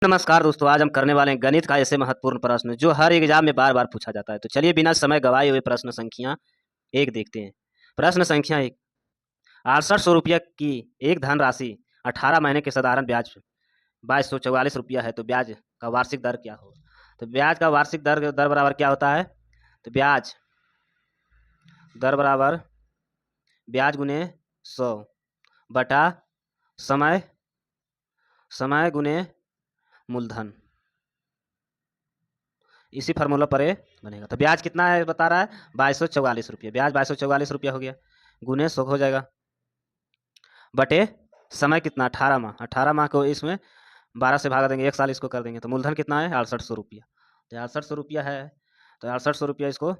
नमस्कार दोस्तों, आज हम करने वाले हैं गणित का ऐसे महत्वपूर्ण प्रश्न जो हर एग्जाम में बार बार पूछा जाता है। तो चलिए बिना समय गवाए हुए प्रश्न संख्या एक देखते हैं। प्रश्न संख्या एक, 6800 रुपया की एक धनराशि 18 महीने के साधारण ब्याज 2244 रुपया है, तो ब्याज का वार्षिक दर क्या होगा? तो ब्याज का वार्षिक दर दर बराबर क्या होता है? तो ब्याज दर बराबर ब्याज गुने 100 बटा समय समय गुने मूलधन। इसी फार्मूला पर ये बनेगा। तो ब्याज कितना है बता रहा है? 2244 रुपया। ब्याज 2244 रुपया हो गया, गुने 100 हो जाएगा, बटे समय कितना? 18 माह। 18 माह को इसमें 12 से भागा देंगे, 1 साल इसको कर देंगे, तो मूलधन कितना है? 6800 रुपया। तो 6800 रुपया है, तो 6800 रुपया इसको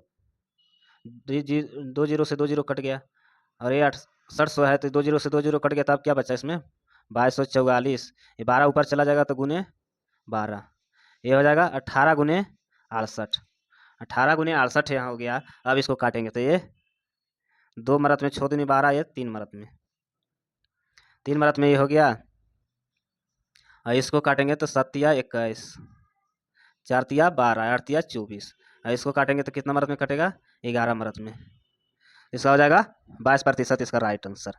दो जीरो से 2 जीरो कट गया, और ये 6800 है, तो 2 जीरो से 2 जीरो कट गया, तब क्या बचा इसमें? 2244। ये 12 ऊपर चला जाएगा तो गुने 12, ये हो जाएगा 18 गुने 68। 18 गुने 68 यहाँ हो गया। अब इसको काटेंगे तो ये 2 मरत में 6 दूनी 12, ये 3 मरत में, 3 मरत में ये हो गया। और इसको काटेंगे तो 7 या 21, 4 तिया 12, 8 तिया 24। और इसको काटेंगे तो कितना मरत में कटेगा? 11 मरत में। इसका हो जाएगा 22%। इसका राइट आंसर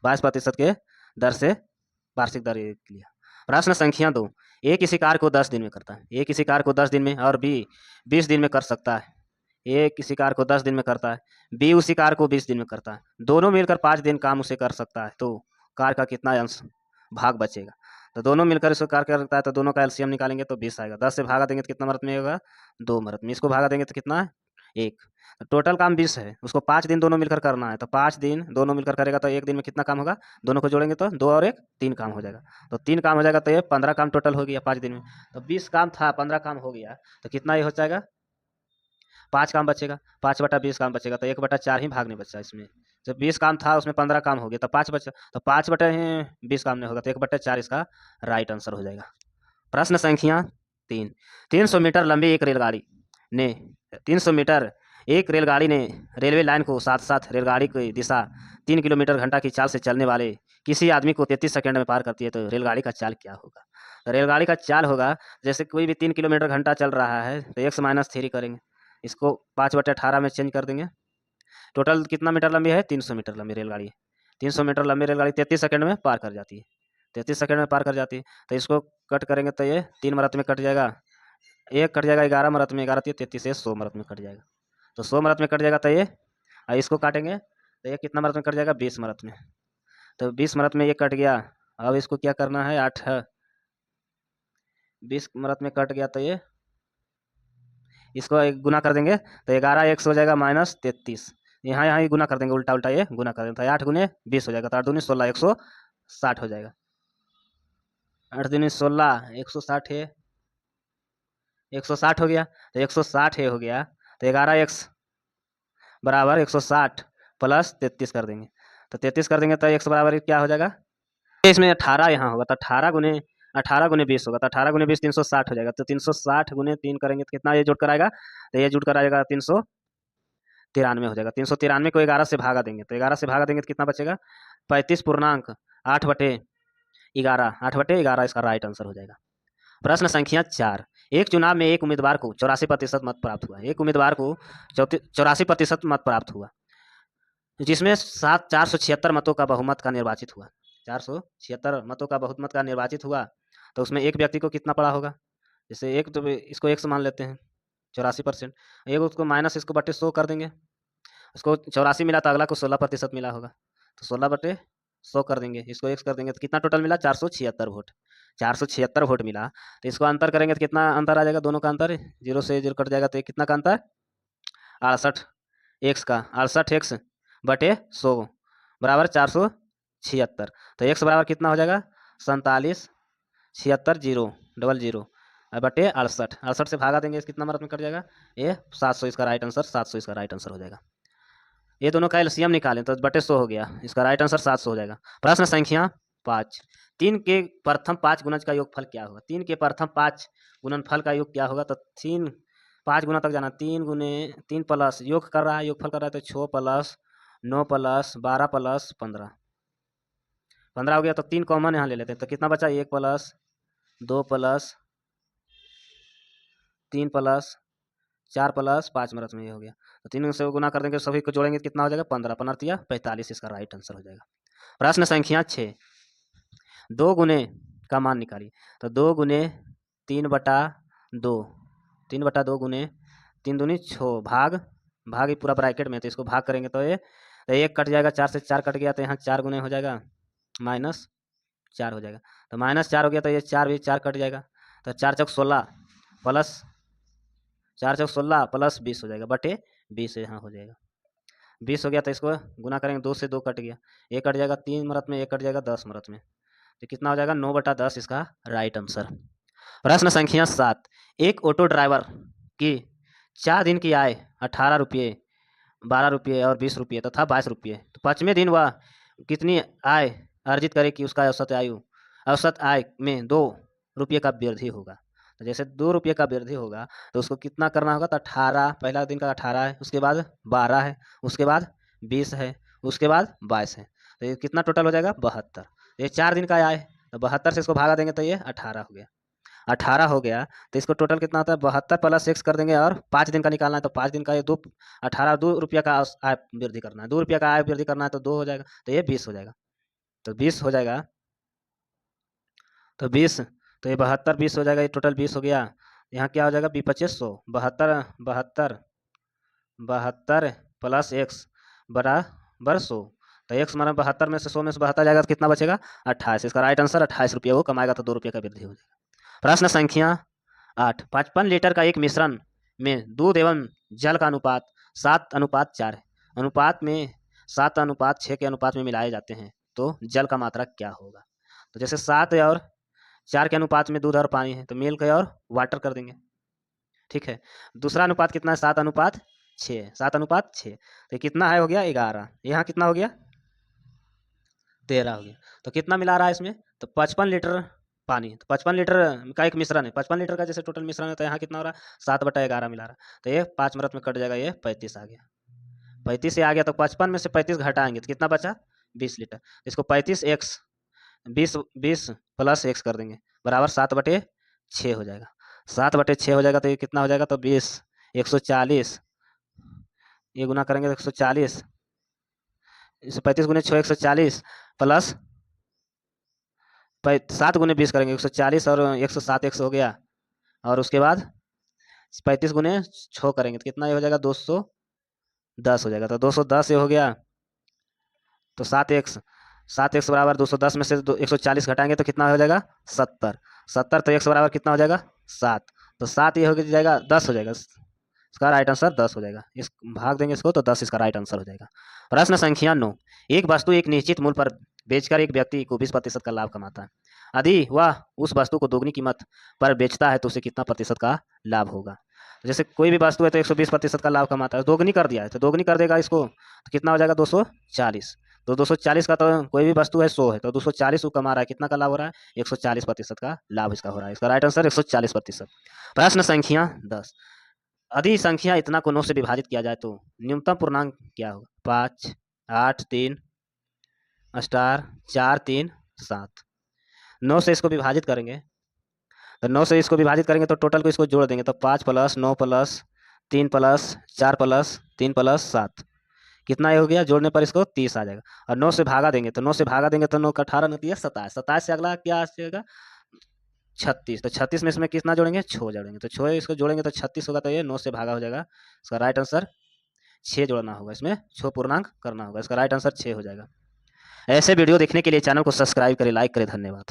22% के दर से वार्षिक दर लिया। प्रश्न संख्या 2, ए किसी कार्य को 10 दिन में करता है। ए किसी कार्य को 10 दिन में और बी 20 दिन में कर सकता है। ए किसी कार्य को 10 दिन में करता है, बी उसी कार्य को 20 दिन में करता है, दोनों मिलकर 5 दिन काम उसे कर सकता है, तो कार्य का कितना अंश भाग बचेगा? तो दोनों मिलकर इसको कार्य करता है, तो दोनों का एलसीएम निकालेंगे तो 20 आएगा। 10 से भागा देंगे तो कितना मरत में होगा? 2 मरत में। इसको भागा देंगे तो कितना है? 1। तो टोटल काम 20 है, उसको 5 दिन दोनों मिलकर करना है, तो 5 दिन दोनों मिलकर करेगा तो 1 दिन में कितना काम होगा? दोनों को जोड़ेंगे तो 2 और 1 3 काम हो जाएगा। तो 3 काम हो जाएगा, तो ये 15 काम टोटल हो गया 5 दिन में। तो 20 काम था, 15 काम हो गया, तो कितना ये हो जाएगा? 5 काम बचेगा। 5/20 काम बचेगा, तो 1/4 ही भाग नहीं बचा इसमें। जब 20 काम था उसमें 15 काम हो गया, तो 5 बचा, तो 5/20 काम नहीं होगा, तो 1/4 इसका राइट आंसर हो जाएगा। प्रश्न संख्या 3, 300 मीटर लंबी एक रेलगाड़ी ने 300 मीटर एक रेलगाड़ी ने रेलवे लाइन को साथ साथ रेलगाड़ी की दिशा 3 किलोमीटर घंटा की चाल से चलने वाले किसी आदमी को 33 सेकंड में पार करती है, तो रेलगाड़ी का चाल क्या होगा? तो रेलगाड़ी का चाल होगा, जैसे कोई भी 3 किलोमीटर घंटा चल रहा है, तो x-3 करेंगे, इसको 5/18 में चेंज कर देंगे। टोटल कितना मीटर लंबी है? 300 मीटर लंबी रेलगाड़ी है। 300 मीटर लंबी रेलगाड़ी 33 सेकंड में पार कर जाती है। 33 सेकंड में पार कर जाती है, तो इसको कट करेंगे तो ये 3 मरत में कट जाएगा, एक कट जाएगा 11 मरत में, 11 33 से 100 मरत में कट जाएगा। तो 100 मरत में कट जाएगा, तो ये इसको काटेंगे तो ये कितना मरत में कट जाएगा? 20 मरत में। तो 20 मरत में ये कट गया। अब इसको क्या करना है? 8 20 मरत में कट गया, तो ये इसको गुना कर देंगे, तो 11 1 हो जाएगा -33। यहाँ ही गुना कर देंगे, उल्टा उल्टा ये गुना कर देंगे, तो 8 गुने 20 हो जाएगा, तो 8 दूनी 16, 160 हो जाएगा। 8 दूनी 16, 160 है, 160 हो गया, तो 160 हो गया, तो 11x बराबर 160 प्लस 33 कर देंगे, तो 33 कर देंगे तो x बराबर क्या हो जाएगा? इसमें 18 यहाँ होगा, तो 18 गुने 20 होगा, तो 18 गुने 20 360 हो जाएगा, तो 360 गुने 3 करेंगे तो कितना ये जुड़ कर आएगा? तो ये जुड़ कर आएगा 393 हो जाएगा। 393 को 11 से भागा देंगे, तो 11 से भागा देंगे तो कितना बचेगा? 35.8/11, 8/11 इसका राइट आंसर हो जाएगा। प्रश्न संख्या 4, एक चुनाव में एक उम्मीदवार को 84% मत प्राप्त हुआ। एक उम्मीदवार को 84% मत प्राप्त हुआ, जिसमें 476 मतों का बहुमत का निर्वाचित हुआ। 476 मतों का बहुमत का निर्वाचित हुआ, तो उसमें एक व्यक्ति को कितना पड़ा होगा? जैसे एक, तो इसको 1 मान लेते हैं, 84%, एक उसको माइनस इसको बटे 100 कर देंगे, उसको 84 मिला, तो अगला को 16% मिला होगा, तो 16/100 कर देंगे, इसको 1 कर देंगे, तो कितना टोटल मिला? 476 वोट। 476 वोट मिला, तो इसको अंतर करेंगे तो कितना अंतर आ जाएगा? दोनों का अंतर 0 से 0 कट जाएगा, तो कितना का अंतर? 68x का, 68x बटे 100 बराबर 476, तो x बराबर कितना हो जाएगा? 47 76 000 बटे 68। 68 से भागा देंगे, कितना मरत में कट जाएगा? ये 700, इसका राइट आंसर 700 इसका राइट आंसर हो जाएगा। ये दोनों का एलसीएम निकालें तो बटे 100 हो गया, इसका राइट आंसर 700 हो जाएगा। प्रश्न संख्या 5, 3 के प्रथम 5 गुणज का योगफल क्या होगा? 3 के प्रथम 5 गुणनफल का योग क्या होगा? तो 3 5 गुना तक जाना, 3 गुने 3 प्लस योग कर रहा है, योगफल कर रहा है, तो 6 प्लस 9 प्लस 12 प्लस 15 हो गया, तो 3 कॉमन यहाँ ले लेते हैं, तो कितना बचा? 1 plus 2 plus 3 plus 4 plus 5 minute में ये हो गया। तो 3 से गुना कर देंगे, सभी को जोड़ेंगे तो कितना हो जाएगा 15, 15 45, इसका राइट आंसर हो जाएगा। प्रश्न संख्या 6, 2 गुने का मान निकालिए। तो 2 गुने 3/2, 3/2 गुने 3 दूनी 6, भाग ही पूरा ब्रैकेट में, तो इसको भाग करेंगे तो ये तो 1 कट जाएगा, 4 से 4 कट गया, तो यहाँ 4 गुने हो जाएगा -4 हो जाएगा। तो -4 हो गया, तो ये 4 भी 4 कट जाएगा, तो 4 चौक 16 प्लस 4 चौक 16 प्लस 20 हो जाएगा, बटे 20 यहाँ हो जाएगा। 20 हो गया, तो इसको गुना करेंगे, 2 से 2 कट गया, 1 कट जाएगा 3 मिनट में, 1 कट जाएगा 10 मिनट में, तो कितना हो जाएगा 9/10 इसका राइट आंसर। प्रश्न संख्या 7, एक ऑटो ड्राइवर की 4 दिन की आय 18 रुपये, 12 रुपये और 20 रुपये तथा 22 रुपये, तो 5वें दिन वह कितनी आय अर्जित करे कि उसका औसत आय में 2 रुपये का वृद्धि होगा। तो जैसे 2 रुपये का वृद्धि होगा, तो उसको कितना करना होगा, तो 18, पहला दिन का 18 है, उसके बाद 12 है, उसके बाद 20 है, उसके बाद 22 है, तो ये कितना टोटल हो जाएगा 72। ये 4 दिन का आय, तो 72 से इसको भागा देंगे तो ये 18 हो गया। 18 हो गया, तो इसको टोटल कितना होता है 72 प्लस 6 कर देंगे, और 5 दिन का निकालना है, तो 5 दिन का ये 2 रुपये का आय वृद्धि करना है, 2 रुपये का आय वृद्धि करना है, तो 2 हो जाएगा, तो ये 20 हो जाएगा। तो 20 हो जाएगा, तो 20, तो ये 72 20 हो जाएगा, ये टोटल 20 हो गया। यहाँ क्या हो जाएगा 2500, 72 प्लस x बराबर 100, तो x माना 72 में से 100 में से 72 जाएगा, तो कितना बचेगा 28, इसका राइट आंसर 28 रुपये वो कमाएगा, तो 2 रुपये का वृद्धि हो जाएगा। प्रश्न संख्या 8, 55 लीटर का एक मिश्रण में दूध एवं जल का अनुपात 7:4 है, अनुपात में 7:6 के अनुपात में मिलाए जाते हैं, तो जल का मात्रा क्या होगा। तो जैसे 7 और 4 के अनुपात में दूध और पानी है, तो मिल्क और वाटर कर देंगे, ठीक है। दूसरा अनुपात कितना है 7:6, 7:6, तो कितना है हो गया 11, यहाँ कितना हो गया 13 हो गया, तो कितना मिला रहा है इसमें, तो 55 लीटर पानी, तो 55 लीटर का एक मिश्रण है, 55 लीटर का जैसे टोटल मिश्रण है, तो यहाँ कितना हो रहा है 7/11 मिला रहा है, तो ये 5 मिनट में कट जाएगा, ये 35 आ गया, 35 से आ गया, तो 55 में से 35 घटाएंगे तो कितना बचा 20 लीटर, इसको 35x 20 प्लस x कर देंगे, बराबर 7/6 हो जाएगा, 7/6 हो जाएगा, तो ये कितना हो जाएगा, तो 20 140, ये गुना करेंगे तो 140, इसे 35 गुने 6 140 प्लस 7 गुने 20 करेंगे 140 और 107 x हो गया, और उसके बाद 35 गुने 6 करेंगे तो कितना ये हो जाएगा 210 हो जाएगा, तो 210 ये हो गया, तो 7x बराबर 210 में से 140 घटाएंगे तो कितना हो जाएगा 70, 70, तो x बराबर कितना हो जाएगा 7, तो 7 ये हो जाएगा 10 हो जाएगा, इसका राइट आंसर 10 हो जाएगा, इस भाग देंगे इसको तो 10 इसका राइट आंसर हो जाएगा। प्रश्न संख्या 9, एक वस्तु एक निश्चित मूल्य पर बेचकर एक व्यक्ति को 20% का लाभ कमाता है, यदि वह उस वस्तु को दोगुनी कीमत पर बेचता है तो उसे कितना प्रतिशत का लाभ होगा। तो जैसे कोई भी वस्तु है तो 120% का लाभ कमाता है, दोगुनी कर दिया है तो दोगुनी कर देगा इसको, तो कितना हो जाएगा 240, तो 240 का, तो कोई भी वस्तु है 100 है, तो 240 वो कमा रहा है, कितना का लाभ हो रहा है 140% का लाभ इसका हो रहा है, इसका राइट आंसर 140%। प्रश्न संख्या 10, यदि संख्या इतना को 9 से विभाजित किया जाए तो न्यूनतम पूर्णांक क्या होगा, 5 8 3 स्टार 4 3 7, 9 से इसको विभाजित करेंगे, तो 9 से इसको विभाजित करेंगे तो टोटल को इसको जोड़ देंगे, तो 5 plus 9 plus 3 plus 4 plus 3 plus 7, कितना ये हो गया, जोड़ने पर इसको 30 आ जाएगा, और 9 से भागा देंगे, तो 9 से भागा देंगे तो 9 का 18 नहीं 27, 27 से अगला क्या आ जाएगा 36, तो 36 में इसमें कितना जोड़ेंगे 6 जोड़ेंगे, तो 6 इसको जोड़ेंगे तो 36 होगा, तो ये 9 से भागा हो जाएगा, इसका राइट आंसर 6 जोड़ना होगा, इसमें 6 पूर्णांक करना होगा, इसका राइट आंसर 6 हो जाएगा। ऐसे वीडियो देखने के लिए चैनल को सब्सक्राइब करें, लाइक करें, धन्यवाद।